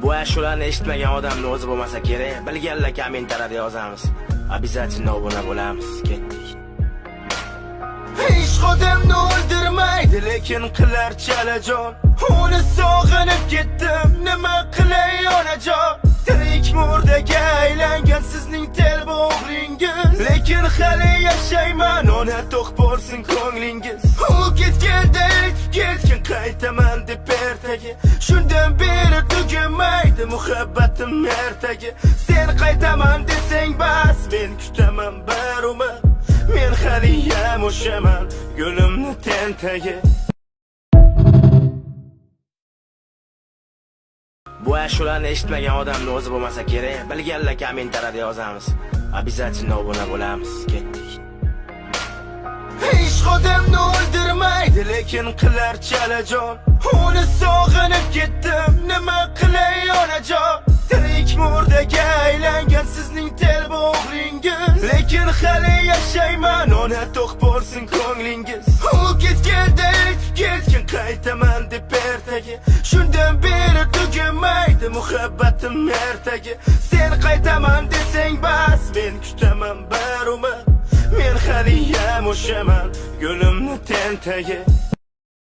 Bu ashularni eshitmagan odamning o'zi bo'lmasa kerak. Bilganlar kommentariyada yozamiz. Обязательно obuna bo'lamiz. Ketdik. Hech odamni o'ldirmaydi, lekin qilar chalajon. Uni sog'inib ketdim, nima qilay onajon? Tirik murdaga aylangan sizning telbog'lingiz, lekin hali yashayman, ona to'q bo'lsin ko'nglingiz. U ketganda aytib ketgan, qaytaman deb ertaga. Shundan beri tugamaydi muhabbatim ertaga. Sen qaytaman desang bas, men kutaman bir umr. Men haliyam o'shaman, yo'limni tentaga. Bu ashularni eshitmagan odamning o'zi bo'lmasa kerak. Bilganlar kommentariyada yozamiz. Обязательно obuna bo'lamiz. Ketdik. Hech odamni o'ldirmaydi, lekin qilar chalajon. Uni sog'inib ketdim, nima qilay onajon? Tirik murdaga aylangan sizning telbog'lingiz, lekin hali yashayman, ona to'q bo'lsin ko'nglingiz. U ketganda aytib ketgan, qaytaman deb ertaga. Shundan beri tugamaydi muhabbatim ertaga. Sen qaytaman desang bas, men kutaman bir umr. Men haliyam o'shaman, yo'limni tentaga.